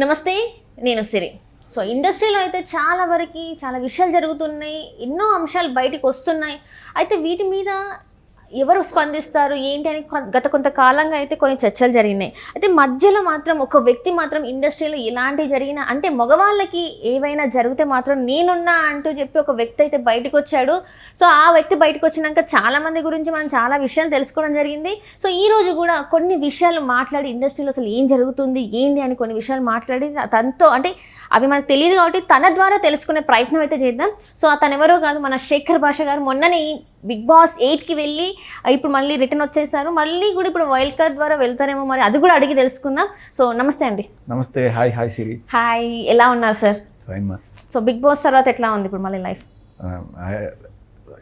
నమస్తే, నేను సిరి. సో ఇండస్ట్రీలో అయితే చాలా వరకు చాలా విషయాలు జరుగుతున్నాయి, ఎన్నో అంశాలు బయటికి వస్తున్నాయి. అయితే వీటి మీద ఎవరు స్పందిస్తారు ఏంటి అని గత కొంతకాలంగా అయితే కొన్ని చర్చలు జరిగినాయి. అయితే మధ్యలో మాత్రం ఒక వ్యక్తి మాత్రం ఇండస్ట్రీలో ఎలాంటి జరిగినా అంటే మగవాళ్ళకి ఏవైనా జరిగితే మాత్రం నేనున్నా అంటూ చెప్పి ఒక వ్యక్తి అయితే బయటకు వచ్చాడు. సో ఆ వ్యక్తి బయటకు వచ్చినాక చాలామంది గురించి మనం చాలా విషయాలు తెలుసుకోవడం జరిగింది. సో ఈ రోజు కూడా కొన్ని విషయాలు మాట్లాడి ఇండస్ట్రీలో అసలు ఏం జరుగుతుంది ఏంది అని కొన్ని విషయాలు మాట్లాడి తనతో అంటే అవి మనకు తెలియదు కాబట్టి తన ద్వారా తెలుసుకునే ప్రయత్నం అయితే చేద్దాం. సో తను ఎవరో కాదు, మన శేఖర్ భాష గారు. మొన్ననే బిగ్ బాస్ 8కి వెళ్ళి ఇప్పుడు మళ్ళీ రిటర్న్ వచ్చేసారు. మళ్ళీ కూడా ఇప్పుడు వైల్డ్ కార్డ్ ద్వారా వెళ్తారేమో, మరి అది కూడా అడిగి తెలుసుకుందాం. సో నమస్తే అండి. నమస్తే. హాయ్. హాయ్ సిరి. హాయ్, ఎలా ఉన్నారు సార్? ఫైన్ మా. సో బిగ్ బాస్ తర్వాత ఎట్లా ఉంది ఇప్పుడు మళ్ళీ లైఫ్?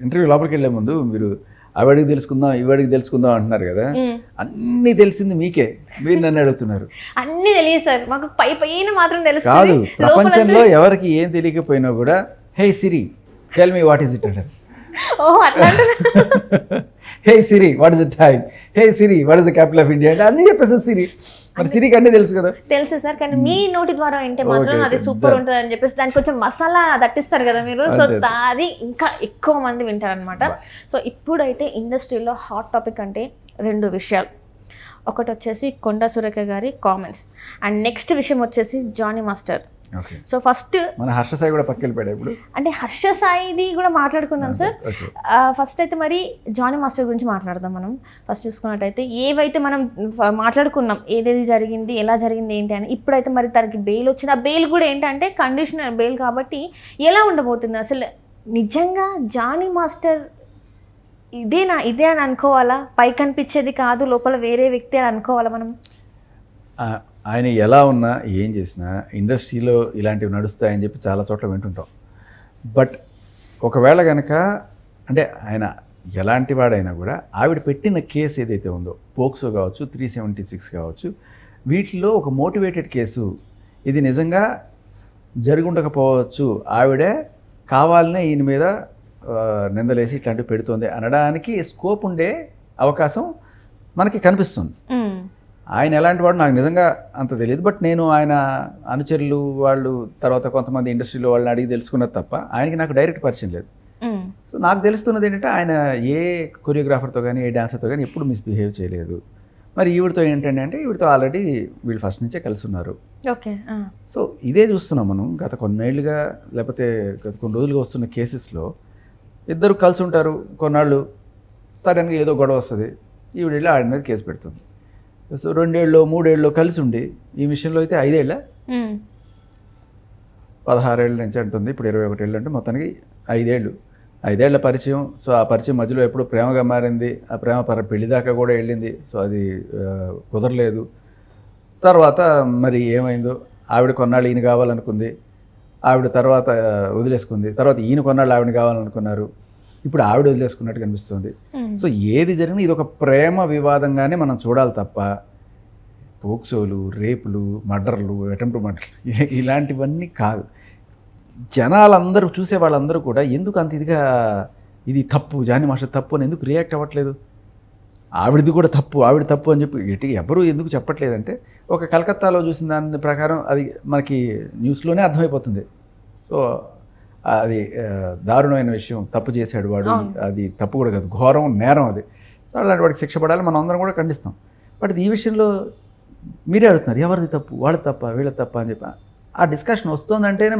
ఇంటర్వ్యూ లోపలికి వెళ్ళే ముందు మీరు అడిగి తెలుసుకుందాం ఇవాడికి తెలుసుకుందాం అంటున్నారు కదా, అన్నీ తెలిసింది మీకే, మీరు నన్ను అడుగుతున్నారు. అన్నీ తెలియదు సార్, మాకు పైన మాత్రం తెలుసు. కాదు, ప్రపంచంలో ఎవరికి ఏం తెలియకపోయినా కూడా hey Siri tell me what is it అంటారు. ఓహో అట్లా. Hey Siri what is the time, hey Siri what is the capital of India అంటే అన్నీ చెప్పేసి సిరి. మరి సిరికి అన్నీ తెలుసు కదా. తెలుసు సార్, కానీ మీ నోటి ద్వారా వింటే మాత్రం అది సూపర్ ఉంటుంది అని చెప్పేసి దానికి కొంచెం మసాలా దట్టిస్తారు కదా మీరు. సో అది ఇంకా ఎక్కువ మంది వింటారనమాట. సో ఇప్పుడైతే ఇండస్ట్రీలో హాట్ టాపిక్ అంటే రెండు విషయాలు. ఒకటి వచ్చేసి కొండా సురేఖ గారి కామెంట్స్, అండ్ నెక్స్ట్ విషయం వచ్చేసి జానీ మాస్టర్. సో ఫస్ట్ మన హర్ష సాయి కూడా పక్కకి వెళ్ళిపోయాడు ఇప్పుడు. అంటే హర్ష సాయిది కూడా మాట్లాడుకుందాం సార్. ఫస్ట్ అయితే మరి జానీ మాస్టర్ గురించి మాట్లాడదాం మనం. ఫస్ట్ చూసుకున్నట్టయితే ఏవైతే మనం మాట్లాడుకున్నాం ఏదేది జరిగింది ఎలా జరిగింది ఏంటి అని, ఇప్పుడైతే మరి తనకి బెయిల్ వచ్చింది. ఆ బెయిల్ కూడా ఏంటంటే కండిషనల్ బెయిల్ కాబట్టి ఎలా ఉండబోతుంది అసలు? నిజంగా జానీ మాస్టర్ ఇదే అని అనుకోవాలా? పై కనిపించేది కాదు, లోపల వేరే వ్యక్తి అని అనుకోవాలా మనం? ఆయన ఎలా ఉన్నా ఏం చేసినా ఇండస్ట్రీలో ఇలాంటివి నడుస్తాయని చెప్పి చాలా చోట్ల వింటుంటాం. బట్ ఒకవేళ కనుక అంటే ఆయన ఎలాంటి వాడైనా కూడా ఆవిడ పెట్టిన కేసు ఏదైతే ఉందో, పోక్సో కావచ్చు 376 కావచ్చు, వీటిలో ఒక మోటివేటెడ్ కేసు, ఇది నిజంగా జరుగుండకపోవచ్చు, ఆవిడే కావాలనే ఈయన మీద నిందలేసి ఇట్లాంటివి పెడుతుంది అనడానికి స్కోప్ ఉండే అవకాశం మనకి కనిపిస్తుంది. ఆయన ఎలాంటి వాడు నాకు నిజంగా అంత తెలియదు. బట్ నేను ఆయన అనుచరులు వాళ్ళు తర్వాత కొంతమంది ఇండస్ట్రీలో వాళ్ళని అడిగి తెలుసుకున్నది తప్ప ఆయనకి నాకు డైరెక్ట్ పరిచయం లేదు. సో నాకు తెలుస్తున్నది ఏంటంటే ఆయన ఏ కొరియోగ్రాఫర్తో కానీ ఏ డాన్సర్తో కానీ ఎప్పుడు మిస్బిహేవ్ చేయలేదు. మరి ఈవిడతో ఏంటంటే అంటే ఈవిడతో ఆల్రెడీ వీళ్ళు ఫస్ట్ నుంచే కలిసి ఉన్నారు. ఓకే. సో ఇదే చూస్తున్నాం మనం గత కొన్నేళ్లుగా, లేకపోతే గత కొన్ని రోజులుగా వస్తున్న కేసెస్లో ఇద్దరు కలిసి ఉంటారు, కొన్నాళ్ళు సడన్గా ఏదో గొడవ వస్తుంది, ఈవిడ వెళ్ళి ఆయన మీద కేసు పెడుతుంది. సో 2 ఏళ్ళు 3 ఏళ్ళు కలిసి ఉండి ఈ విషయంలో అయితే 5 ఏళ్ళ 16 ఏళ్ళ నుంచి అంటుంది, ఇప్పుడు 21 ఏళ్ళు అంటే మొత్తానికి 5 ఏళ్ల పరిచయం. సో ఆ పరిచయం మధ్యలో ఎప్పుడు ప్రేమగా మారింది, ఆ ప్రేమ పెళ్లి దాకా కూడా వెళ్ళింది. సో అది కుదరలేదు. తర్వాత మరి ఏమైందో, ఆవిడ కొన్నాళ్ళు ఈయన కావాలనుకుంది, ఆవిడ తర్వాత వదిలేసుకుంది, తర్వాత ఈయన కొన్నాళ్ళు ఆవిడ కావాలనుకున్నారు, ఇప్పుడు ఆవిడ వదిలేసుకున్నట్టు కనిపిస్తుంది. సో ఏది జరిగినా ఇది ఒక ప్రేమ వివాదంగానే మనం చూడాలి తప్ప పోక్సోలు, రేపులు, మర్డర్లు, అటెంప్ట్ మర్డర్లు ఇలాంటివన్నీ కాదు. జనాలందరూ చూసే వాళ్ళందరూ కూడా ఎందుకు అంత ఇదిగా ఇది తప్పు, జానీ మాస్టర్ తప్పు అని ఎందుకు రియాక్ట్ అవ్వట్లేదు? ఆవిడది కూడా తప్పు, ఆవిడ తప్పు అని చెప్పి ఎవరు ఎందుకు చెప్పట్లేదంటే, ఒక కలకత్తాలో చూసిన దాని ప్రకారం అది మనకి న్యూస్లోనే అర్థమైపోతుంది. సో అది దారుణమైన విషయం, తప్పు చేశాడు వాడు, అది తప్పు కూడా కాదు, ఘోరం, నేరం అది. సో అలాంటి వాడికి శిక్ష పడాలి, మనం అందరం కూడా ఖండిస్తాం. బట్ ఈ విషయంలో మీరే అడుగుతున్నారు ఎవరిది తప్పు, వాళ్ళ తప్ప వీళ్ళ తప్ప అని చెప్పి ఆ డిస్కషన్ వస్తుందంటేనే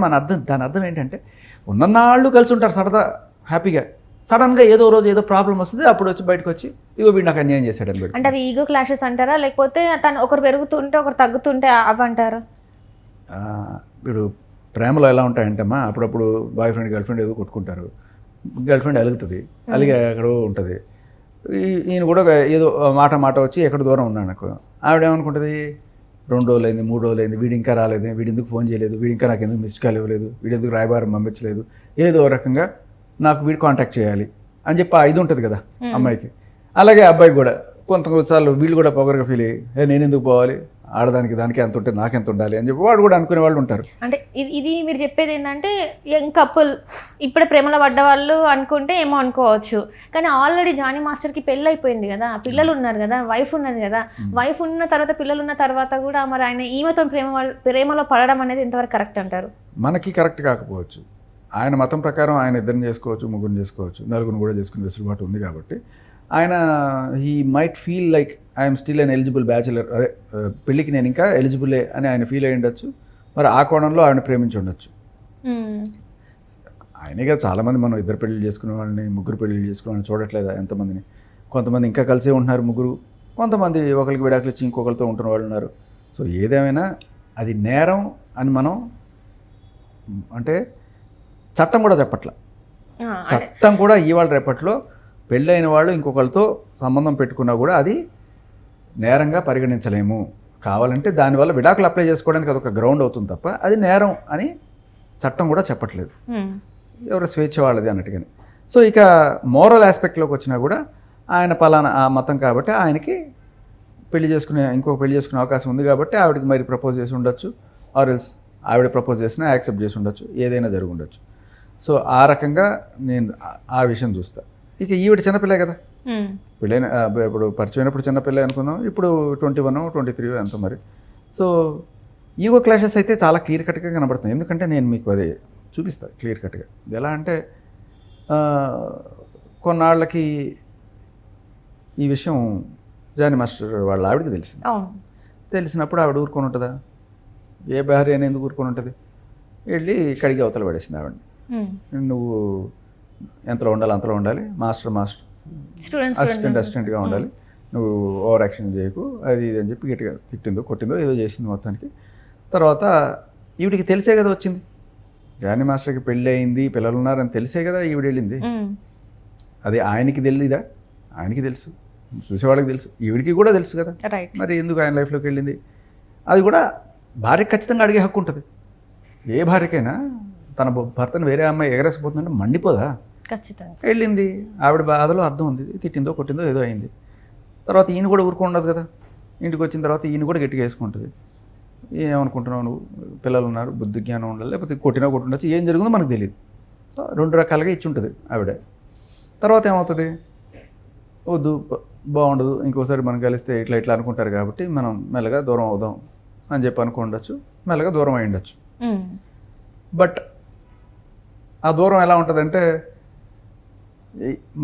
దాని అర్థం ఏంటంటే ఉన్ననాళ్ళు కలిసి ఉంటారు సరదా హ్యాపీగా, సడన్గా ఏదో రోజు ఏదో ప్రాబ్లం వస్తుంది, అప్పుడు వచ్చి బయటకు వచ్చి ఇగో వీడు నాకు అన్యాయం చేశాడని పెట్టి. అంటే అవి ఈగో క్లాషెస్ అంటారా, లేకపోతే తను ఒకరు పెరుగుతుంటే ఒకరు తగ్గుతుంటే అవంటారా? ఇప్పుడు ప్రేమలో ఎలా ఉంటాయంటమ్మా, అప్పుడప్పుడు బాయ్ ఫ్రెండ్ గర్ల్ ఫ్రెండ్ ఏదో కొట్టుకుంటారు, గర్ల్ ఫ్రెండ్ అలుగుతుంది, అలిగి ఎక్కడో ఉంటుంది, ఈయన కూడా ఏదో మాట వచ్చి ఎక్కడ దూరం ఉన్నాడు నాకు, ఆవిడేమనుకుంటుంది 2 రోజులైంది 3 రోజులైంది వీడు ఇంకా రాలేదు, వీడు ఎందుకు ఫోన్ చేయలేదు, వీడు ఇంకా నాకు ఎందుకు మిస్డ్ కాల్ ఇవ్వలేదు, వీడు ఎందుకు రాయబారం పంపించలేదు, ఏదో రకంగా నాకు వీడు కాంటాక్ట్ చేయాలి అని చెప్పి ఇది ఉంటుంది కదా అమ్మాయికి. అలాగే అబ్బాయికి కూడా కొంతసార్లు వీళ్ళు కూడా పొగరుగా ఫీల్ అయ్యి నేను ఎందుకు పోవాలి, ఆడదానికి దానికి ఎంత ఉంటే నాకెంత ఉండాలి అని చెప్పి వాడు కూడా అనుకునే వాళ్ళు ఉంటారు. అంటే ఇది మీరు చెప్పేది ఏంటంటే యంగ్ కపుల్ ఇప్పుడే ప్రేమలో పడ్డ వాళ్ళు అనుకుంటే ఏమో అనుకోవచ్చు, కానీ ఆల్రెడీ జానీ మాస్టర్కి పెళ్ళి అయిపోయింది కదా, పిల్లలు ఉన్నారు కదా, వైఫ్ ఉన్నది కదా, వైఫ్ ఉన్న తర్వాత పిల్లలు ఉన్న తర్వాత కూడా మరి ఆయన ఈమెతో ప్రేమలో పడడం అనేది ఎంతవరకు కరెక్ట్ అంటారు? మనకి కరెక్ట్ కాకపోవచ్చు, ఆయన మతం ప్రకారం ఆయన ఇద్దరిని చేసుకోవచ్చు, ముగ్గురిని చేసుకోవచ్చు, నలుగురిని కూడా చేసుకునే వెసులుబాటు ఉంది కాబట్టి ఆయన he might feel like I'm still an eligible bachelor, అదే పెళ్ళికి నేను ఇంకా ఎలిజిబులే అని ఆయన ఫీల్ అయ్యి ఉండొచ్చు. మరి ఆ కోణంలో ఆయన ప్రేమించి ఉండొచ్చు. ఆయనగా చాలామంది మనం ఇద్దరు పెళ్ళిళ్ళు చేసుకునే వాళ్ళని, ముగ్గురు పెళ్ళిళ్ళు చేసుకునే వాళ్ళని చూడట్లేదా ఎంతమందిని? కొంతమంది ఇంకా కలిసే ఉంటున్నారు ముగ్గురు, కొంతమంది ఒకరికి విడాకులు ఇచ్చి ఇంకొకరితో ఉంటున్న వాళ్ళు ఉన్నారు. సో ఏదేమైనా అది నేరం అని మనం అంటే చట్టం కూడా చెప్పట్ల. చట్టం కూడా ఇవాళ రేపట్లో పెళ్ళైన వాళ్ళు ఇంకొకరితో సంబంధం పెట్టుకున్నా కూడా అది నేరంగా పరిగణించలేము. కావాలంటే దానివల్ల విడాకులు అప్లై చేసుకోవడానికి అదొక గ్రౌండ్ అవుతుంది తప్ప అది నేరం అని చట్టం కూడా చెప్పట్లేదు. ఎవరు స్వేచ్ఛ వాళ్ళది అన్నట్టుగానే. సో ఇక మోరల్ ఆస్పెక్ట్లోకి వచ్చినా కూడా ఆయన పలానా ఆ మతం కాబట్టి ఆయనకి ఇంకొక పెళ్లి చేసుకునే అవకాశం ఉంది కాబట్టి ఆవిడకి మరి ప్రపోజ్ చేసి ఉండొచ్చు, ఆర్ ఎల్స్ ఆవిడ ప్రపోజ్ చేసినా యాక్సెప్ట్ చేసి ఉండొచ్చు, ఏదైనా జరిగి ఉండొచ్చు. సో ఆ రకంగా నేను ఆ విషయం చూస్తా. ఇక ఈవిడ చిన్నపిల్లే కదా, పెళ్ళైన ఇప్పుడు పరిచయమైనప్పుడు చిన్నపిల్లే అనుకుందాం, ఇప్పుడు 21, 23 ఎంతో మరి. సో ఈగో క్లాషెస్ అయితే చాలా క్లియర్ కట్గా కనబడుతుంది. ఎందుకంటే నేను మీకు అదే చూపిస్తాను క్లియర్ కట్గా. ఎలా అంటే కొన్నాళ్ళకి ఈ విషయం జానీ మాస్టర్ వాళ్ళ ఆవిడకి తెలిసింది. తెలిసినప్పుడు ఆవిడ ఊరుకొని ఉంటుందా? ఏ భార్య అని ఎందుకు ఊరుకొని ఉంటుంది? వెళ్ళి కడిగి అవతల పడేసింది ఆవిడని. నువ్వు ఎంతలో ఉండాలి అంతలో ఉండాలి, మాస్టర్ అసిస్టెంట్గా ఉండాలి, నువ్వు ఓవర్ యాక్షన్ చేయకు, అది ఇది అని చెప్పి గట్టిగా తిట్టిందో కొట్టిందో ఏదో చేసింది మొత్తానికి. తర్వాత ఈవిడికి తెలిసే కదా వచ్చింది, జానీ మాస్టర్కి పెళ్ళి అయింది, పిల్లలు ఉన్నారని తెలిసే కదా ఈవిడ వెళ్ళింది. అది ఆయనకి తెలియదా? ఆయనకి తెలుసు, చూసేవాళ్ళకి తెలుసు, ఈవిడికి కూడా తెలుసు కదా. మరి ఎందుకు ఆయన లైఫ్లోకి వెళ్ళింది? అది కూడా భార్యకి ఖచ్చితంగా అడిగే హక్కు ఉంటుంది. ఏ భార్యకైనా తన భర్తను వేరే అమ్మాయి ఎగరేసిపోతుందంటే మండిపోదా? ఖచ్చితంగా. వెళ్ళింది, ఆవిడ బాధలో అర్థం ఉంది, తిట్టిందో కొట్టిందో ఏదో అయింది. తర్వాత ఈయన కూడా ఊరుకుండదు కదా, ఇంటికి వచ్చిన తర్వాత ఈయన కూడా గట్టిగా వేసుకుంటుంది. ఏమనుకుంటున్నావు నువ్వు, పిల్లలు ఉన్నారు, బుద్ధి జ్ఞానం ఉండాలి, లేకపోతే కొట్టినా కొట్టుండొచ్చు, ఏం జరిగిందో మనకు తెలియదు. సో 2 రకాలుగా ఇచ్చి ఉంటుంది ఆవిడ. తర్వాత ఏమవుతుంది, వద్దు బాగుండదు, ఇంకోసారి మనం కలిస్తే ఇట్లా అనుకుంటారు కాబట్టి మనం మెల్లగా దూరం అవుదాం అని చెప్పి అనుకుండొచ్చు, మెల్లగా దూరం అయి ఉండొచ్చు. బట్ ఆ దూరం ఎలా ఉంటుందంటే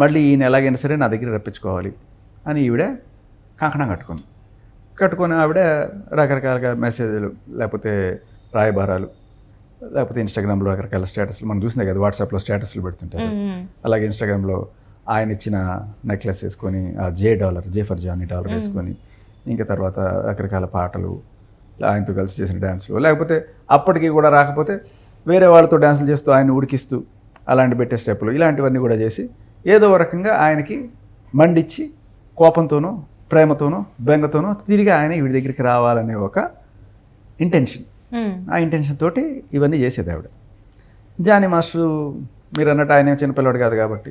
మళ్ళీ ఈయన ఎలాగైనా సరే నా దగ్గర రప్పించుకోవాలి అని ఈవిడ కంకణం కట్టుకొని ఆవిడ రకరకాలుగా మెసేజ్లు, లేకపోతే రాయబారాలు, లేకపోతే ఇన్స్టాగ్రామ్లో రకరకాల స్టేటస్లు మనం చూసినాయి కదా, వాట్సాప్లో స్టేటస్లు పెడుతుంటారు. అలాగే ఇన్స్టాగ్రామ్లో ఆయన ఇచ్చిన నెక్లెస్ వేసుకొని, ఆ జే ఫర్ జానీ డాలర్ వేసుకొని, ఇంకా తర్వాత రకరకాల పాటలు, ఆయనతో కలిసి చేసిన డ్యాన్స్లు, లేకపోతే అప్పటికి కూడా రాకపోతే వేరే వాళ్ళతో డ్యాన్సులు చేస్తూ ఆయన ఉడికిస్తూ అలాంటి పెట్టే స్టెప్పులు, ఇలాంటివన్నీ కూడా చేసి ఏదో రకంగా ఆయనకి మండిచ్చి కోపంతోనో ప్రేమతోనో బెంగతోనో తిరిగి ఆయన వీడి దగ్గరికి రావాలనే ఒక ఇంటెన్షన్. ఆ ఇంటెన్షన్ తోటి ఇవన్నీ చేసేది ఆవిడ. జానీ మాస్టర్ మీరు అన్నట్టు ఆయన చిన్నపిల్లవాడు కాదు కాబట్టి,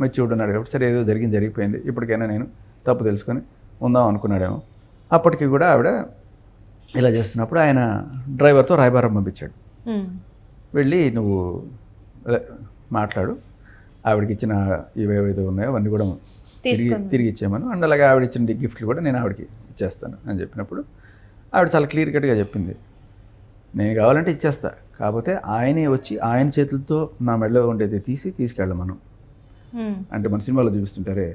మెచ్యూర్డ్ ఉన్నాడు కాబట్టి, సరే ఏదో జరిగిపోయింది, ఇప్పటికైనా నేను తప్పు తెలుసుకొని ఉందాం అనుకున్నాడేమో. అప్పటికి కూడా ఆవిడ ఇలా చేస్తున్నప్పుడు ఆయన డ్రైవర్తో రాయబారం పంపించాడు. వెళ్ళి నువ్వు మాట్లాడు, ఆవిడకి ఇచ్చిన ఇవేవైతే ఉన్నాయో అవన్నీ కూడా తిరిగి ఇచ్చేయమను, అండ్ అలాగే ఆవిడ ఇచ్చిన గిఫ్ట్లు కూడా నేను ఆవిడకి ఇచ్చేస్తాను అని చెప్పినప్పుడు ఆవిడ చాలా క్లియర్ కట్గా చెప్పింది, నేను కావాలంటే ఇచ్చేస్తా, కాకపోతే ఆయనే వచ్చి ఆయన చేతులతో నా మెడలో ఉండేది తీసుకెళ్ళమను. అంటే మన సినిమాలో చూపిస్తుంటారే,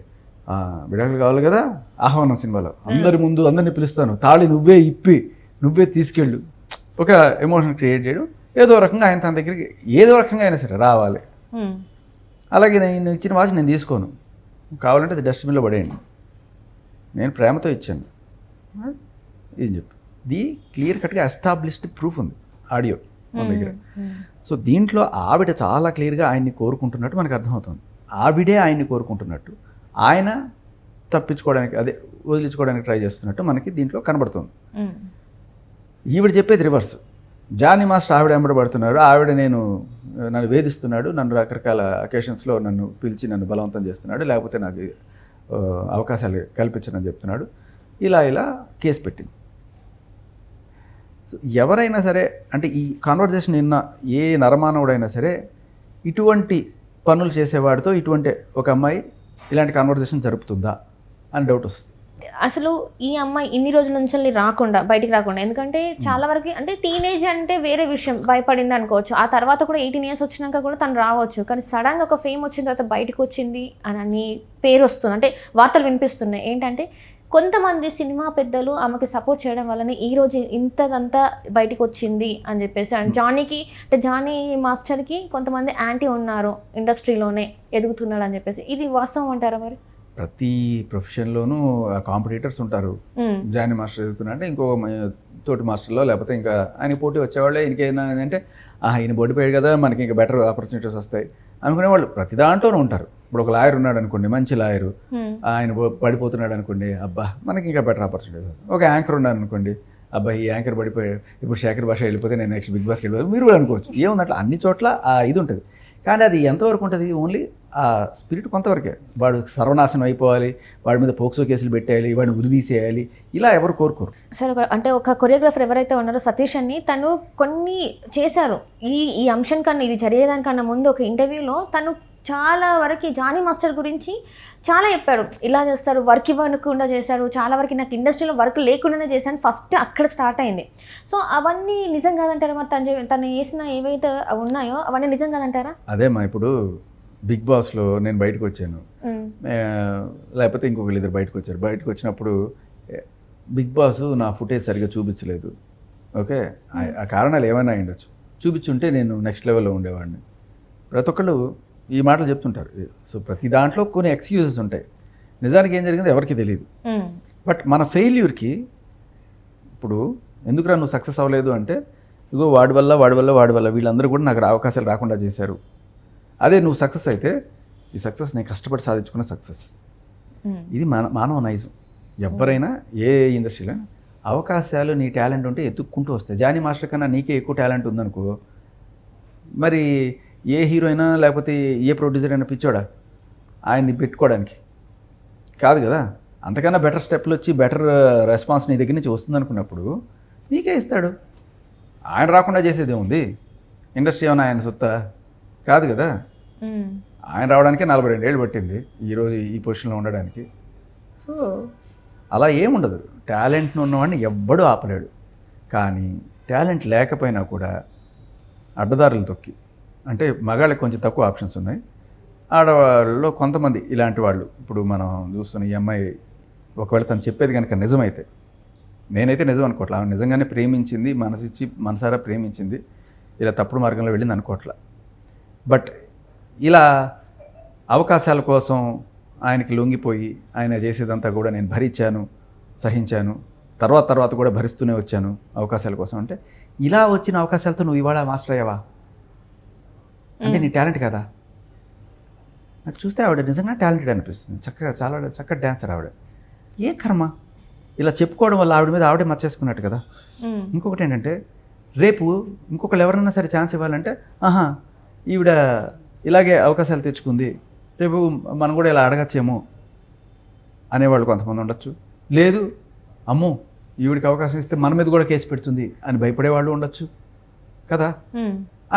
విడాకులు కావాలి కదా, ఆహ్వానం సినిమాలో అందరి ముందు అందరినీ పిలుస్తాను, తాళి నువ్వే ఇప్పి నువ్వే తీసుకెళ్ళు, ఒక ఎమోషన్ క్రియేట్ చేయడం, ఏదో రకంగా ఆయన తన దగ్గరికి ఏదో రకంగా అయినా సరే రావాలి. అలాగే నేను ఇచ్చిన వాచ్ నేను తీసుకోను, కావాలంటే అది డస్ట్బిన్లో పడేయండి, నేను ప్రేమతో ఇచ్చాను ఏం చెప్పి ది క్లియర్ కట్గా ఎస్టాబ్లిష్డ్ ప్రూఫ్ ఉంది, ఆడియో మన దగ్గర. సో దీంట్లో ఆవిడ చాలా క్లియర్గా ఆయన్ని కోరుకుంటున్నట్టు మనకు అర్థమవుతుంది. ఆవిడే ఆయన్ని కోరుకుంటున్నట్టు, ఆయన తప్పించుకోవడానికి అదే వదిలించుకోవడానికి ట్రై చేస్తున్నట్టు మనకి దీంట్లో కనబడుతుంది. ఈవిడ చెప్పేది రివర్స్. జానీ మాస్టర్ ఆవిడ వెంబడబడుతున్నాడు, ఆవిడ నన్ను వేధిస్తున్నాడు, నన్ను రకరకాల అకేషన్స్లో నన్ను పిలిచి నన్ను బలవంతం చేస్తున్నాడు, లేకపోతే నాకు అవకాశాలు కల్పించనని చెప్తున్నాడు, ఇలా కేసు పెట్టింది. సో ఎవరైనా సరే అంటే ఈ కాన్వర్జేషన్ విన్న ఏ నరమానవుడైనా సరే ఇటువంటి పనులు చేసేవాడితో ఇటువంటి ఒక అమ్మాయి ఇలాంటి కాన్వర్జేషన్ జరుపుతుందా అని డౌట్ వస్తుంది. అసలు ఈ అమ్మాయి ఇన్ని రోజుల నుంచి బయటికి రాకుండా, ఎందుకంటే చాలా వరకు అంటే టీనేజ్ అంటే వేరే విషయం, భయపడింది అనుకోవచ్చు. ఆ తర్వాత కూడా 18 years వచ్చినాక కూడా తను రావచ్చు. కానీ సడన్గా ఒక ఫేమ్ వచ్చిన తర్వాత బయటకు వచ్చింది అని పేరు వస్తుంది, అంటే వార్తలు వినిపిస్తున్నాయి. ఏంటంటే కొంతమంది సినిమా పెద్దలు ఆమెకి సపోర్ట్ చేయడం వల్లనే ఈరోజు ఇంతదంతా బయటికి వచ్చింది అని చెప్పేసి. అండ్ జానీ మాస్టర్కి కొంతమంది యాంటీ ఉన్నారు, ఇండస్ట్రీలోనే ఎదుగుతున్నాడు అని చెప్పేసి. ఇది వాస్తవం అంటారా మరి? ప్రతి ప్రొఫెషన్లోనూ కాంపిటీటర్స్ ఉంటారు. జానీ మాస్టర్ ఎదుగుతున్నా అంటే ఇంకో తోటి మాస్టర్లో లేకపోతే ఇంకా ఆయన పోటీ వచ్చేవాళ్ళే ఈయనకైనా అంటే ఈయన బోడిపోయాడు కదా మనకి ఇంకా బెటర్ ఆపర్చునిటీస్ వస్తాయి అనుకునేవాళ్ళు ప్రతి దాంట్లోనూ ఉంటారు. ఇప్పుడు ఒక లాయర్ ఉన్నాడు అనుకోండి, మంచి లాయరు, ఆయన పడిపోతున్నాడు అనుకోండి, అబ్బా మనకి ఇంకా బెటర్ ఆపర్చునిటీస్ వస్తాయి. ఒక యాంకర్ ఉన్నాడు అనుకోండి, అబ్బాయి ఈ యాంకర్ పడిపోయాడు, ఇప్పుడు శేఖర్ భాష వెళ్ళిపోతే నేను నెక్స్ట్ బిగ్ బాస్కి వెళ్ళిపోయి మీరు కూడా అనుకోవచ్చు. ఏముంది అట్లా అన్ని చోట్ల ఇది ఉంటుంది. కానీ అది ఎంతవరకు ఉంటుంది? ఓన్లీ ఆ స్పిరిట్ కొంతవరకే. వాడు సర్వనాశనం అయిపోవాలి, వాడి మీద పోక్సో కేసులు పెట్టేయాలి, వాడిని ఉరిదీసేయాలి, ఇలా ఎవరు కోరుకోరు. సార్ అంటే ఒక కొరియోగ్రాఫర్ ఎవరైతే ఉన్నారో సతీష్ అని, తను కొన్ని చేశారు ఈ అంశం కన్నా, ఇది జరిగేదానికన్నా ముందు ఒక ఇంటర్వ్యూలో తను చాలా వరకు జానీ మాస్టర్ గురించి చాలా చెప్పాడు. ఇలా చేస్తారు, వర్క్ ఇవ్వకుండా చేశారు, చాలా వరకు నాకు ఇండస్ట్రీలో వర్క్ లేకుండానే చేశాను, ఫస్ట్ అక్కడ స్టార్ట్ అయింది. సో అవన్నీ నిజం కాదంటారా మరి? తను చేసిన ఏవైతే ఉన్నాయో అవన్నీ నిజం కాదంటారా? అదేమ్మా, ఇప్పుడు బిగ్ బాస్లో నేను బయటకు వచ్చాను, లేకపోతే ఇంకొకరు ఇద్దరు బయటకు వచ్చారు. బయటకు వచ్చినప్పుడు బిగ్ బాస్ నా ఫుటేజ్ సరిగ్గా చూపించలేదు, ఓకే, ఆ కారణాలు ఏమైనా ఉండొచ్చు. చూపించుంటే నేను నెక్స్ట్ లెవెల్లో ఉండేవాడిని. ప్రతి ఒక్కళ్ళు ఈ మాటలు చెప్తుంటారు. సో ప్రతి దాంట్లో కొన్ని ఎక్స్క్యూజెస్ ఉంటాయి. నిజానికి ఏం జరిగిందో ఎవరికి తెలియదు. బట్ మన ఫెయిల్యూర్కి ఇప్పుడు ఎందుకురా నువ్వు సక్సెస్ అవ్వలేదు అంటే, ఇగో వాడి వల్ల వీళ్ళందరూ కూడా నాకు అవకాశాలు రాకుండా చేశారు. అదే నువ్వు సక్సెస్ అయితే, ఈ సక్సెస్ నేను కష్టపడి సాధించుకున్న సక్సెస్. ఇది మానవ నైజం. ఎవరైనా ఏ ఇండస్ట్రీలో అవకాశాలు నీ టాలెంట్ ఉంటే ఎత్తుక్కుంటూ వస్తాయి. జానీ మాస్టర్ కన్నా నీకే ఎక్కువ టాలెంట్ ఉందనుకో, మరి ఏ హీరోయినా లేకపోతే ఏ ప్రొడ్యూసర్ అయినా పిచ్చోడా ఆయన్ని పెట్టుకోవడానికి? కాదు కదా. అంతకన్నా బెటర్ స్టెప్లు వచ్చి బెటర్ రెస్పాన్స్ నీ దగ్గర నుంచి వస్తుంది అనుకున్నప్పుడు నీకే ఇస్తాడు. ఆయన రాకుండా చేసేది ఏముంది? ఇండస్ట్రీ ఏమైనా ఆయన సొత్తా? కాదు కదా. ఆయన రావడానికే 42 ఏళ్ళు పట్టింది ఈరోజు ఈ పొజిషన్లో ఉండడానికి. సో అలా ఏముండదు. టాలెంట్ను ఉన్నవాడిని ఎవ్వడూ ఆపలేడు. కానీ టాలెంట్ లేకపోయినా కూడా అడ్డదారులు తొక్కి, అంటే మగాళ్ళకి కొంచెం తక్కువ ఆప్షన్స్ ఉన్నాయి, ఆడవాళ్ళలో కొంతమంది ఇలాంటి వాళ్ళు. ఇప్పుడు మనం చూస్తున్న ఈ అమ్మాయి ఒకవేళ తను చెప్పేది కనుక నిజమైతే, నేనైతే నిజం అనుకోవట్లా, ఆమె నిజంగానే ప్రేమించింది, మనసిచ్చి మనసారా ప్రేమించింది, ఇలా తప్పుడు మార్గంలో వెళ్ళింది అనుకోవట్లా. బట్ ఇలా అవకాశాల కోసం ఆయనకి లొంగిపోయి ఆయన చేసేదంతా కూడా నేను భరించాను, సహించాను, తర్వాత కూడా భరిస్తూనే వచ్చాను అవకాశాల కోసం అంటే, ఇలా వచ్చిన అవకాశాలతో నువ్వు ఇవాళ మాస్టర్ అయ్యావా అంటే నీ టాలెంట్ కదా? నాకు చూస్తే ఆవిడ నిజంగా టాలెంటెడ్ అనిపిస్తుంది. చాలా చక్కటి డ్యాన్సర్ ఆవిడ. ఏ కర్మ ఇలా చెప్పుకోవడం వల్ల ఆవిడ మీద ఆవిడే మర్చేసుకున్నట్టు కదా. ఇంకొకటి ఏంటంటే, రేపు ఇంకొకరు ఎవరైనా సరే ఛాన్స్ ఇవ్వాలంటే, ఈవిడ ఇలాగే అవకాశాలు తెచ్చుకుంది, రేపు మనం కూడా ఇలా అడగచ్చేమో అనేవాళ్ళు కొంతమంది ఉండొచ్చు. లేదు, అమ్మో ఈవిడికి అవకాశం ఇస్తే మన మీద కూడా కేసు పెడుతుంది అని భయపడేవాళ్ళు ఉండొచ్చు కదా.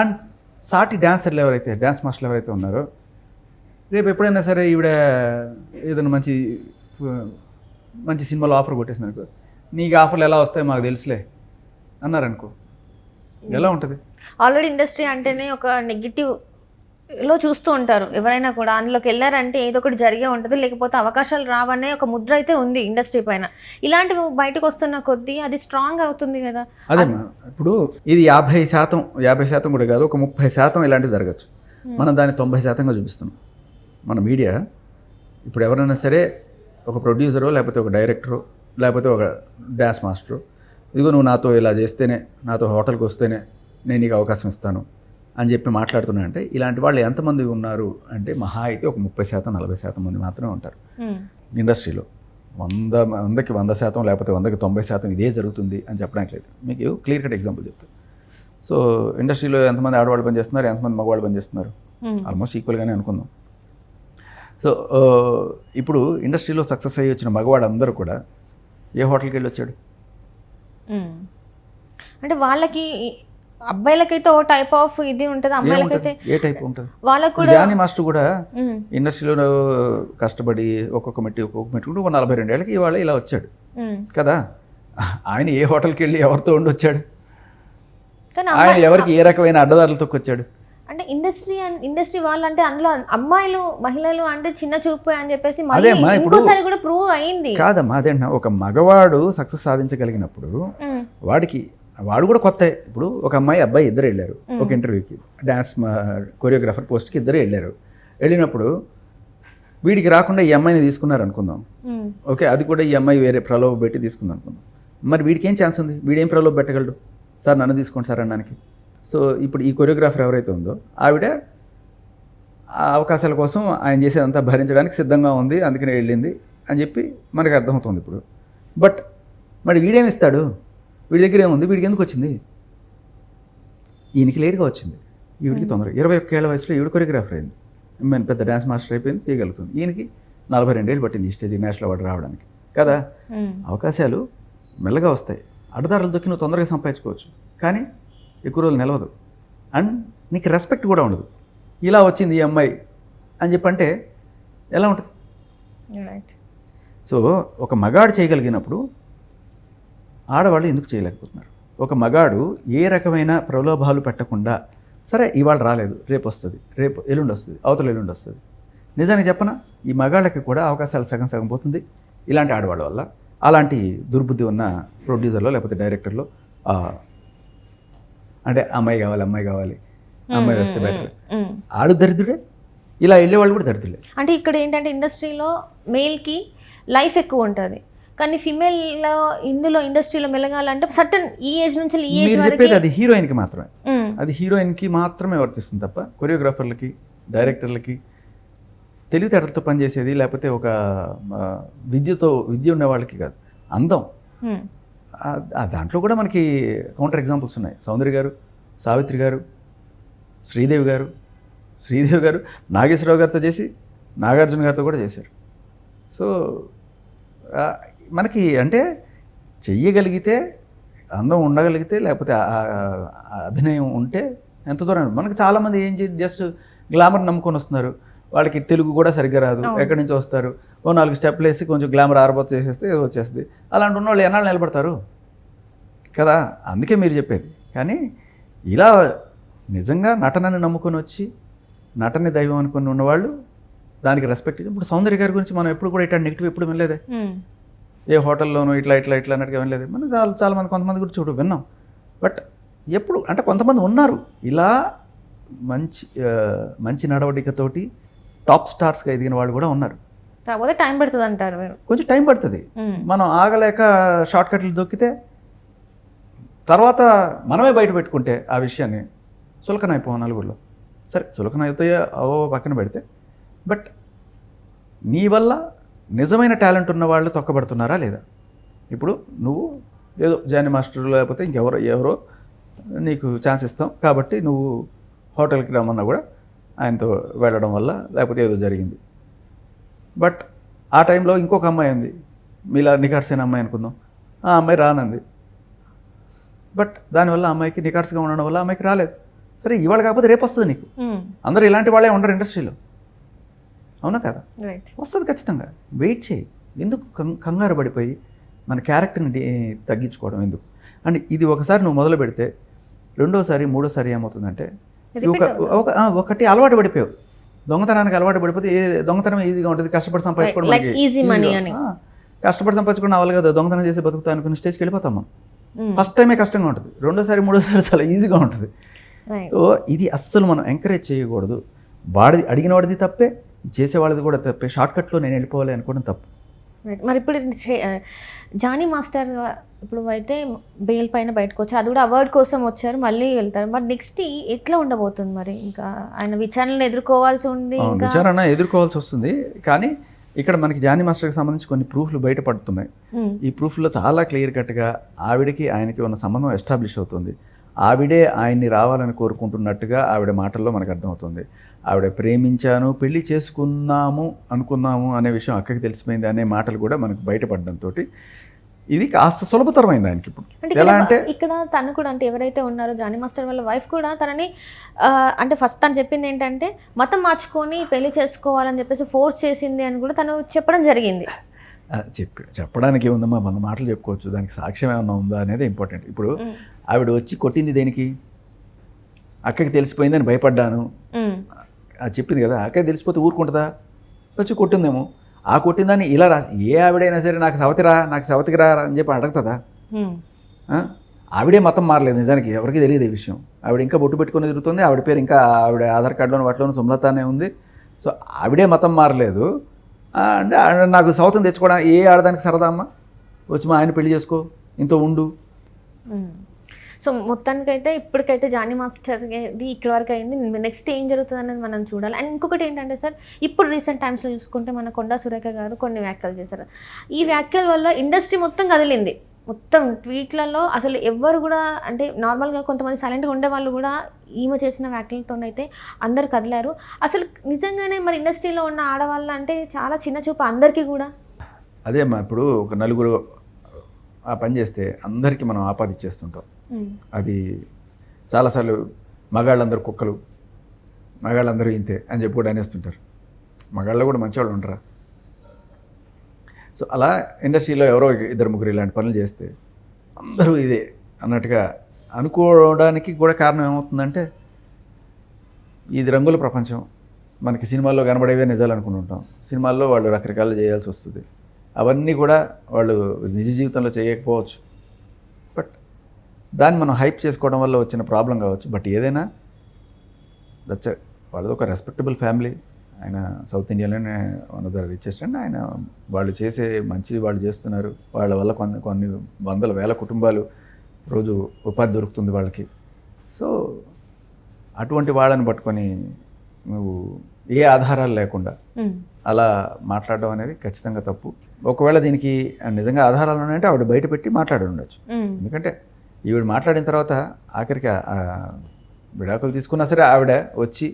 అండ్ సాటి డ్యాన్స్ మాస్టర్లు ఎవరైతే ఉన్నారో, రేపు ఎప్పుడైనా సరే ఈవిడ ఏదైనా మంచి సినిమాలో ఆఫర్ కొట్టేసింది అనుకో, నీకు ఆఫర్లు ఎలా వస్తాయో మాకు తెలుసులే అన్నారనుకో, ఎలా ఉంటుంది? ఆల్రెడీ ఇండస్ట్రీ అంటేనే ఒక నెగిటివ్లో చూస్తూ ఉంటారు ఎవరైనా కూడా. అందులోకి వెళ్ళారంటే ఏదో ఒకటి జరిగే ఉంటుంది, లేకపోతే అవకాశాలు రావనే ఒక ముద్ర అయితే ఉంది ఇండస్ట్రీ పైన. ఇలాంటివి బయటకు వస్తున్న కొద్దీ అది స్ట్రాంగ్ అవుతుంది కదా. అదే ఇప్పుడు ఇది 50% కూడా కాదు, ఒక 30% ఇలాంటివి జరగచ్చు. మనం దాన్ని 90%గా చూపిస్తున్నాం. మన మీడియా ఇప్పుడు ఎవరైనా సరే ఒక ప్రొడ్యూసరో లేకపోతే ఒక డైరెక్టరో లేకపోతే ఒక డ్యాన్స్ మాస్టరు, ఇదిగో నువ్వు నాతో ఇలా చేస్తేనే, నాతో హోటల్కి వస్తేనే నేను నీకు అవకాశం ఇస్తాను అని చెప్పి మాట్లాడుతున్నా అంటే, ఇలాంటి వాళ్ళు ఎంతమంది ఉన్నారు అంటే మహా అయితే ఒక 30%-40% మంది మాత్రమే ఉంటారు ఇండస్ట్రీలో. 100కి 100% లేకపోతే 100కి 90% ఇదే జరుగుతుంది అని చెప్పడానికి లేదు. మీకు క్లియర్ కట్ ఎగ్జాంపుల్ చెప్తాను. సో ఇండస్ట్రీలో ఎంతమంది ఆడవాళ్ళు పనిచేస్తున్నారు, ఎంతమంది మగవాళ్ళు పనిచేస్తున్నారు, ఆల్మోస్ట్ ఈక్వల్గానే అనుకుందాం. సో ఇప్పుడు ఇండస్ట్రీలో సక్సెస్ అయ్యి వచ్చిన మగవాడు అందరూ కూడా ఏ హోటల్కి వెళ్ళి వచ్చాడు? అంటే వాళ్ళకి అబ్బాయిలకైతే ఓ టైప్ ఆఫ్ ఇది ఉంటుంది, అమ్మాయిలకైతే ఏ టైప్ ఉంటుంది. వాళ్ళకు కూడా జానీ మాస్టర్ కూడా ఇండస్ట్రీలో కష్టపడి ఒక్కొక్క మెట్టి ఒక 42 ఏళ్ళకి ఇవాళ ఇలా వచ్చాడు కదా. ఆయన ఏ హోటల్కి వెళ్ళి ఎవరితో ఉండి వచ్చాడు, కానీ ఆయన ఎవరికి ఏ రకమైన అడ్డదారులతో వచ్చాడు. అంటే ఇండస్ట్రీ వాళ్ళు అంటే అందులో అమ్మాయిలు మహిళలు అంటే చిన్న చూపు అని చెప్పేసి మళ్ళీ ఇంకోసారి కూడా ప్రూవ్ అయింది కాదమ్మా. అదేంట ఒక మగవాడు సక్సెస్ సాధించగలిగినప్పుడు వాడు కూడా కొత్త. ఇప్పుడు ఒక అబ్బాయి ఇద్దరు వెళ్ళారు ఒక ఇంటర్వ్యూకి, డ్యాన్స్ కొరియోగ్రాఫర్ పోస్ట్కి ఇద్దరు వెళ్ళినప్పుడు వీడికి రాకుండా ఈ అమ్మాయిని తీసుకున్నారు అనుకుందాం. ఓకే, అది కూడా ఈ అమ్మాయి వేరే ప్రలోభ పెట్టి తీసుకుంది అనుకుందాం. మరి వీడికి ఏం ఛాన్స్ ఉంది, వీడేం ప్రలోభ పెట్టగలడు, సార్ నన్ను తీసుకోండి సార్ అనడానికి. సో ఇప్పుడు ఈ కొరియోగ్రాఫర్ ఎవరైతే ఉందో ఆవిడ ఆ అవకాశాల కోసం ఆయన చేసేదంతా భరించడానికి సిద్ధంగా ఉంది, అందుకనే వెళ్ళింది అని చెప్పి మనకు అర్థమవుతుంది ఇప్పుడు. బట్ మరి వీడేమిస్తాడు, వీడి దగ్గర ఏముంది, వీడికి ఎందుకు వచ్చింది, ఈయనకి లేట్గా వచ్చింది, ఈవిడికి తొందరగా 21 ఏళ్ల వయసులో ఈవిడ కొరియోగ్రాఫర్ అయింది, నేను పెద్ద డ్యాన్స్ మాస్టర్ అయిపోయింది, చేయగలుగుతుంది. ఈయనకి 42 ఏళ్ళు పట్టింది ఈ స్టేజ్ నేషనల్ అవార్డు రావడానికి కదా. అవకాశాలు మెల్లగా వస్తాయి, అడ్డదారులు దొక్కి నువ్వు తొందరగా సంపాదించుకోవచ్చు, కానీ ఎక్కువ రోజులు నిలవదు. అండ్ నీకు రెస్పెక్ట్ కూడా ఉండదు. ఇలా వచ్చింది ఈ అమ్మాయి అని చెప్పంటే ఎలా ఉంటుంది. సో ఒక మగాడు చేయగలిగినప్పుడు ఆడవాళ్ళు ఎందుకు చేయలేకపోతున్నారు. ఒక మగాడు ఏ రకమైన ప్రలోభాలు పెట్టకుండా, సరే ఇవాళ రాలేదు రేపు వస్తుంది, రేపు ఎల్లుండి వస్తుంది, అవతల ఎల్లుండి వస్తుంది. నిజానికి చెప్పనా, ఈ మగాళ్ళకి కూడా అవకాశాలు సగం పోతుంది ఇలాంటి ఆడవాళ్ళ వల్ల. అలాంటి దుర్బుద్ధి ఉన్న ప్రొడ్యూసర్లో లేకపోతే డైరెక్టర్లో అంటే అమ్మాయి కావాలి అమ్మాయి వస్తే బెటర్, ఆడు దరిద్రుడే, ఇలా వెళ్ళేవాళ్ళు కూడా దరిద్రులే. అంటే ఇక్కడ ఏంటంటే ఇండస్ట్రీలో మేల్కి లైఫ్ ఎక్కువ ఉంటుంది, కానీ ఫిమేల్లో ఇండస్ట్రీలో మెలగాలంటే సర్టన్ ఈ ఏజ్ నుంచి ఈ ఏజ్ మీరు చెప్పేది అది హీరోయిన్కి మాత్రమే, అది హీరోయిన్కి మాత్రమే వర్తిస్తుంది తప్ప కొరియోగ్రాఫర్లకి డైరెక్టర్లకి తెలివితేటలతో పనిచేసేది లేకపోతే ఒక విద్య ఉన్న వాళ్ళకి కాదు. అందం దాంట్లో కూడా మనకి కౌంటర్ ఎగ్జాంపుల్స్ ఉన్నాయి. సౌందర్య గారు, సావిత్రి గారు, శ్రీదేవి గారు నాగేశ్వరరావు గారితో చేసి నాగార్జున గారితో కూడా చేశారు. సో మనకి అంటే చెయ్యగలిగితే, అందం ఉండగలిగితే, లేకపోతే అభినయం ఉంటే ఎంత దూరం. మనకి చాలామంది ఏం జస్ట్ గ్లామర్ నమ్ముకొని వస్తున్నారు, వాళ్ళకి తెలుగు కూడా సరిగ్గా రాదు, ఎక్కడి నుంచి వస్తారు, ఓ 4 స్టెప్లు వేసి కొంచెం గ్లామర్ ఆరబోతు చేసేస్తే వచ్చేస్తుంది. అలాంటి ఉన్న వాళ్ళు ఎన్నాళ్ళు నిలబడతారు కదా. అందుకే మీరు చెప్పేది. కానీ ఇలా నిజంగా నటనని నమ్ముకొని వచ్చి నటని దైవం అనుకుని ఉన్నవాళ్ళు దానికి రెస్పెక్ట్. ఇప్పుడు సౌందర్య గారి గురించి మనం ఎప్పుడు కూడా ఇట్లా నెగిటివ్ ఎప్పుడు వినలేదే, ఏ హోటల్లోనూ ఇట్లా అన్నట్టుగా వినలేదు. మనం చాలా మంది కొంతమంది గురించి చూడు విన్నాం. బట్ ఎప్పుడు అంటే కొంతమంది ఉన్నారు ఇలా మంచి నడవడికతోటి టాప్ స్టార్స్గా ఎదిగిన వాళ్ళు కూడా ఉన్నారు. కాకపోతే టైం పడుతుంది అంటారు, కొంచెం టైం పడుతుంది. మనం ఆగలేక షార్ట్ కట్లు దొక్కితే తర్వాత మనమే బయట పెట్టుకుంటే ఆ విషయాన్ని చులకన అయిపోవాలి నలుగురిలో. సరే చులకన అవుతాయో అవో పక్కన పెడితే, బట్ నీ వల్ల నిజమైన టాలెంట్ ఉన్న వాళ్ళు తొక్కబడుతున్నారా లేదా. ఇప్పుడు నువ్వు ఏదో జానీ మాస్టర్ లేకపోతే ఎవరో నీకు ఛాన్స్ ఇస్తాం కాబట్టి నువ్వు హోటల్కి రమ్మన్నా కూడా ఆయనతో వెళ్ళడం వల్ల లేకపోతే ఏదో జరిగింది. బట్ ఆ టైంలో ఇంకొక అమ్మాయి ఉంది, మీలా నికార్సైన అమ్మాయి అనుకుందాం, ఆ అమ్మాయి రానంది. బట్ దానివల్ల అమ్మాయికి నికార్స్గా ఉండడం వల్ల అమ్మాయికి రాలేదు. సరే ఇవాళ కాకపోతే రేపు వస్తుంది నీకు. అందరూ ఇలాంటి వాళ్ళే ఉండరు ఇండస్ట్రీలో, అవునా కదా. వస్తుంది ఖచ్చితంగా. వెయిట్ చేయి. ఎందుకు కంగారు పడిపోయి మన క్యారెక్టర్ని తగ్గించుకోవడం ఎందుకు. అండ్ ఇది ఒకసారి నువ్వు మొదలు పెడితే రెండోసారి మూడోసారి ఏమవుతుందంటే ఒకటి అలవాటు పడిపోయావు, దొంగతనానికి అలవాటు పడిపోతే దొంగతనం ఈజీగా ఉంటుంది, కష్టపడి సంపాదించుకోవడం కష్టపడి సంపాదించుకోవడం అవ్వాలి కదా, దొంగతనం చేసి బతుకుతా అనుకున్న స్టేజ్కి వెళ్ళిపోతాం మనం. ఫస్ట్ టైమే కష్టంగా ఉంటుంది, రెండోసారి మూడోసారి చాలా ఈజీగా ఉంటుంది. సో ఇది అస్సలు మనం ఎంకరేజ్ చేయకూడదు. వాడిది అడిగిన వాడిది తప్పే, చేసేవాడిది కూడా తప్పే. షార్ట్కట్లో నేను వెళ్ళిపోవాలి అనుకోవడం తప్పు. మరి ఇప్పుడు జానీ మాస్టర్ ఇప్పుడు అయితే బెయిల్ పైన బయటకు వచ్చారు, అది కూడా అవార్డు కోసం వచ్చారు, మళ్ళీ వెళ్తారు. మరి నెక్స్ట్ ఎట్లా ఉండబోతుంది మరి? ఇంకా ఆయన విచారణను ఎదుర్కోవాల్సి ఉంది, విచారణ ఎదుర్కోవాల్సి వస్తుంది. కానీ ఇక్కడ మనకి జానీ మాస్టర్కి సంబంధించి కొన్ని ప్రూఫ్లు బయటపడుతున్నాయి. ఈ ప్రూఫ్లో చాలా క్లియర్ కట్గా ఆవిడకి ఆయనకి ఉన్న సంబంధం ఎస్టాబ్లిష్ అవుతుంది. ఆవిడే ఆయన్ని రావాలని కోరుకుంటున్నట్టుగా ఆవిడ మాటల్లో మనకు అర్థమవుతుంది. ఆవిడ ప్రేమించాను, పెళ్లి చేసుకున్నాము అనుకున్నాము అనే విషయం అక్కకి తెలిసిపోయింది అనే మాటలు కూడా మనకు బయటపడడంతో ఇది కాస్త సులభతరమైంది ఆయనకి ఇప్పుడు. అంటే ఎలా అంటే ఇక్కడ తను కూడా అంటే ఎవరైతే ఉన్నారో జానీ మాస్టర్ వాళ్ళ వైఫ్ కూడా తనని అంటే ఫస్ట్ తను చెప్పింది ఏంటంటే మతం మార్చుకొని పెళ్లి చేసుకోవాలని చెప్పేసి ఫోర్స్ చేసింది అని కూడా తను చెప్పడం జరిగింది. చెప్పడానికి ఏముందమ్మా, 100 మాటలు చెప్పుకోవచ్చు, దానికి సాక్ష్యం ఏమన్నా ఉందా అనేది ఇంపార్టెంట్. ఇప్పుడు ఆవిడ వచ్చి కొట్టింది దేనికి? అక్కకి తెలిసిపోయిందని భయపడ్డాను అది చెప్పింది కదా. అక్కకి తెలిసిపోతే ఊరుకుంటుందా? వచ్చి కొట్టిందేమో. ఆ కొట్టిందని ఇలా ఏ ఆవిడైనా సరే నాకు సవతికి రా అని చెప్పి అడుగుతుందా? ఆవిడే మతం మారలేదు నిజానికి, ఎవరికి తెలియదు ఈ విషయం. ఆవిడ ఇంకా బొట్టు పెట్టుకుని తిరుగుతుంది, ఆవిడ పేరు ఇంకా ఆవిడ ఆధార్ కార్డులోని వాటిలోని సుమలతానే ఉంది. సో ఆవిడే మతం మారలేదు అంటే నాకు సౌతం తెచ్చుకోవడానికి ఏ ఆడదానికి సరదా అమ్మ? వచ్చి మా ఆయన పెళ్లి చేసుకో, ఇంత ఉండు. సో మొత్తానికైతే ఇప్పటికైతే జానీ మాస్టర్ది ఇక్కడ వరకు అయింది. నెక్స్ట్ ఏం జరుగుతుంది అనేది మనం చూడాలి. అండ్ ఇంకొకటి ఏంటంటే సార్, ఇప్పుడు రీసెంట్ టైమ్స్లో చూసుకుంటే మన కొండా సురేఖ గారు కొన్ని వ్యాఖ్యలు చేశారు. ఈ వ్యాఖ్యల వల్ల ఇండస్ట్రీ మొత్తం కదిలింది. మొత్తం ట్వీట్లలో అసలు ఎవ్వరు కూడా అంటే నార్మల్గా కొంతమంది సైలెంట్గా ఉండే వాళ్ళు కూడా ఈమె చేసిన వ్యాఖ్యలతోనైతే అందరు కదిలారు. అసలు నిజంగానే మరి ఇండస్ట్రీలో ఉన్న ఆడవాళ్ళు అంటే చాలా చిన్న చూపు అందరికీ కూడా. అదే అమ్మా, ఇప్పుడు ఒక నలుగురు ఆ పని చేస్తే అందరికీ మనం ఆపాదిచ్చేస్తుంటాం. అది చాలాసార్లు మగాళ్ళందరూ కుక్కలు, మగాళ్ళందరూ ఇంతే అని చెప్పి కూడా అనేస్తుంటారు. మగాళ్ళు కూడా మంచివాళ్ళు ఉండరా? సో అలా ఇండస్ట్రీలో ఎవరో 2-3 ఇలాంటి పనులు చేస్తే అందరూ ఇదే అన్నట్టుగా అనుకోవడానికి కూడా కారణం ఏమవుతుందంటే, ఇది రంగుల ప్రపంచం. మనకి సినిమాల్లో కనబడేవే నిజాలు అనుకుంటుంటాం. సినిమాల్లో వాళ్ళు రకరకాలు చేయాల్సి వస్తుంది. అవన్నీ కూడా వాళ్ళు నిజ జీవితంలో చేయకపోవచ్చు. బట్ దాన్ని మనం హైప్ చేసుకోవడం వల్ల వచ్చిన ప్రాబ్లం కావచ్చు. బట్ ఏదైనా వాళ్ళది ఒక రెస్పెక్టబుల్ ఫ్యామిలీ. ఆయన సౌత్ ఇండియాలోనే one of the richest and ఆయన వాళ్ళు చేసే మంచి వాళ్ళు చేస్తున్నారు. వాళ్ళ వల్ల కొన్ని వందల వేల కుటుంబాలు రోజు ఉపాధి దొరుకుతుంది వాళ్ళకి. సో అటువంటి వాళ్ళని పట్టుకొని నువ్వు ఏ ఆధారాలు లేకుండా అలా మాట్లాడడం అనేది ఖచ్చితంగా తప్పు. ఒకవేళ దీనికి నిజంగా ఆధారాలు ఉన్నాయంటే ఆవిడ బయట పెట్టి మాట్లాడి ఉండొచ్చు. ఎందుకంటే ఈవిడ మాట్లాడిన తర్వాత ఆఖరికి విడాకులు తీసుకున్నా సరే ఆవిడ వచ్చి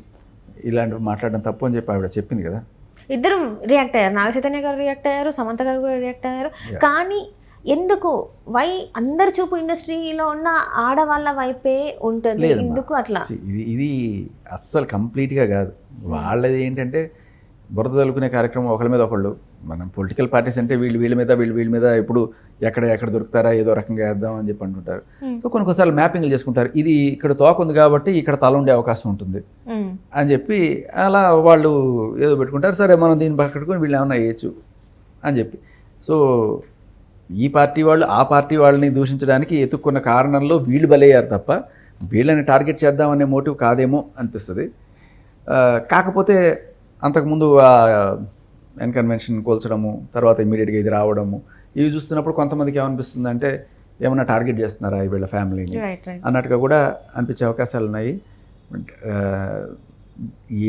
ఇలాంటివి మాట్లాడడం తప్పు అని చెప్పి ఆవిడ చెప్పింది కదా. ఇద్దరు రియాక్ట్ అయ్యారు, నాగ చైతన్య గారు రియాక్ట్ అయ్యారు, సమంత గారు కూడా రియాక్ట్ అయ్యారు. కానీ ఎందుకు అందరు చూపు ఇండస్ట్రీలో ఉన్న ఆడవాళ్ళ వైపే ఉంటుంది, ఎందుకు అట్లా? ఇది అస్సలు కంప్లీట్గా కాదు. వాళ్ళది ఏంటంటే బురద చల్లుకునే కార్యక్రమం ఒకళ్ళ మీద ఒకళ్ళు. మనం పొలిటికల్ పార్టీస్ అంటే వీళ్ళ మీద ఇప్పుడు ఎక్కడ దొరుకుతారా ఏదో రకంగా వేద్దాం అని చెప్పి అంటుంటారు. సో కొన్నిసార్లు మ్యాపింగ్లు చేసుకుంటారు. ఇది ఇక్కడ తోక ఉంది కాబట్టి ఇక్కడ తల ఉండే అవకాశం ఉంటుంది అని చెప్పి అలా వాళ్ళు ఏదో పెట్టుకుంటారు. సరే మనం దీన్ని పక్కడుకొని వీళ్ళు ఏమన్నా వేయచ్చు అని చెప్పి. సో ఈ పార్టీ వాళ్ళు ఆ పార్టీ వాళ్ళని దూషించడానికి ఎత్తుక్కున్న కారణంలో వీళ్ళు బలయ్యారు తప్ప వీళ్ళని టార్గెట్ చేద్దామనే మోటివ్ కాదేమో అనిపిస్తుంది. కాకపోతే అంతకుముందు ఎన్కన్వెన్షన్ కోల్చడము, తర్వాత ఇమ్మీడియట్గా ఇది రావడము, ఇవి చూస్తున్నప్పుడు కొంతమందికి ఏమనిపిస్తుంది అంటే ఏమన్నా టార్గెట్ చేస్తున్నారా వీళ్ళ ఫ్యామిలీని అన్నట్టుగా కూడా అనిపించే అవకాశాలు ఉన్నాయి.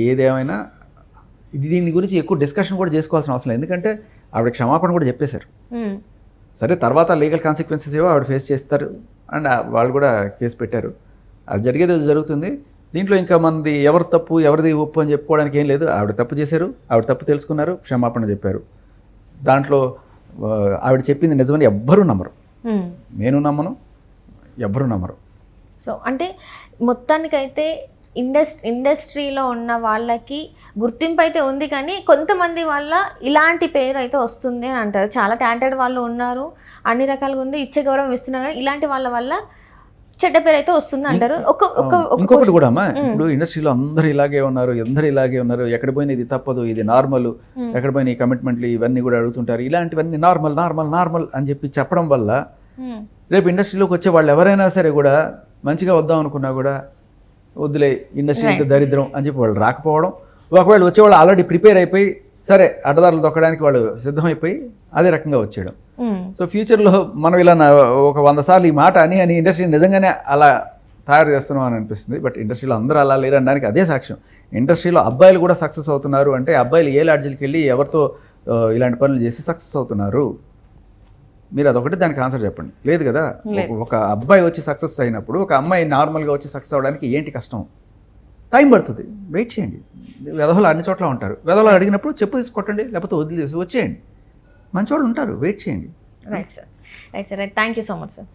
ఏదేమైనా దీని గురించి ఎక్కువ డిస్కషన్ కూడా చేసుకోవాల్సిన అవసరం లేదు. ఎందుకంటే ఆవిడ క్షమాపణ కూడా చెప్పేశారు. సరే తర్వాత లీగల్ కాన్సిక్వెన్సెస్ ఏవో ఆవిడ ఫేస్ చేస్తారు అండ్ వాళ్ళు కూడా కేసు పెట్టారు. అది జరిగేది జరుగుతుంది. దీంట్లో ఇంకా మనది ఎవరి తప్పు ఎవరిది ఒప్పు అని చెప్పుకోవడానికి ఏం లేదు. ఆవిడ తప్పు చేశారు, ఆవిడ తప్పు తెలుసుకున్నారు, క్షమాపణ చెప్పారు. దాంట్లో ఆవిడ చెప్పింది నిజమని ఎవ్వరూ నమ్మరు, నేను నమ్మను, ఎవ్వరూ నమ్మరు. సో అంటే మొత్తానికైతే ఇండస్ట్రీలో ఉన్న వాళ్ళకి గుర్తింపు అయితే ఉంది, కానీ కొంతమంది వల్ల ఇలాంటి పేరు అయితే వస్తుంది అని అంటారు. చాలా టాలెంటెడ్ వాళ్ళు ఉన్నారు, అన్ని రకాలుగా ఉంది, ఇచ్చే గౌరవం ఇస్తున్నారు, కానీ ఇలాంటి వాళ్ళ వల్ల చెడ్డ పేరు అయితే వస్తుంది అంటారు. ఇంకొకటి కూడా అమ్మా, ఇప్పుడు ఇండస్ట్రీలో అందరూ ఇలాగే ఉన్నారు, ఎక్కడ పోయినా ఇది తప్పదు, ఇది నార్మల్, ఎక్కడ పోయినా ఈ కమిట్మెంట్లు ఇవన్నీ కూడా అడుగుతుంటారు. ఇలాంటివన్నీ నార్మల్ అని చెప్పి చెప్పడం వల్ల రేపు ఇండస్ట్రీలోకి వచ్చే వాళ్ళు ఎవరైనా సరే కూడా మంచిగా వద్దాం అనుకున్నా కూడా వద్దులే ఇండస్ట్రీ అయితే దరిద్రం అని చెప్పి వాళ్ళు రాకపోవడం. ఒకవేళ వచ్చేవాళ్ళు ఆల్రెడీ ప్రిపేర్ అయిపోయి సరే అడ్డదారులు తొక్కడానికి వాళ్ళు సిద్ధమైపోయి అదే రకంగా వచ్చేయడం. సో ఫ్యూచర్లో మనం ఇలా ఒక 100 సార్లు ఈ మాట అని ఇండస్ట్రీ నిజంగానే అలా తయారు చేస్తున్నాం అని అనిపిస్తుంది. బట్ ఇండస్ట్రీలో అందరూ అలా లేరనడానికి అదే సాక్ష్యం. ఇండస్ట్రీలో అబ్బాయిలు కూడా సక్సెస్ అవుతున్నారు అంటే అబ్బాయిలు ఏ లాడ్జీలకి వెళ్ళి ఎవరితో ఇలాంటి పనులు చేసి సక్సెస్ అవుతున్నారు, మీరు అదొకటి దానికి ఆన్సర్ చెప్పండి. లేదు కదా, ఒక అబ్బాయి వచ్చి సక్సెస్ అయినప్పుడు ఒక అమ్మాయి నార్మల్గా వచ్చి సక్సెస్ అవ్వడానికి ఏంటి కష్టం? టైం పడుతుంది, వెయిట్ చేయండి. వెధవలు అన్ని చోట్ల ఉంటారు. వెధవలు అడిగినప్పుడు చెప్పు తీసి కొట్టండి, లేకపోతే వదిలేసి వచ్చేయండి. మంచివాళ్ళు ఉంటారు, వెయిట్ చేయండి. Right sir. Right sir, right, thank you so much sir.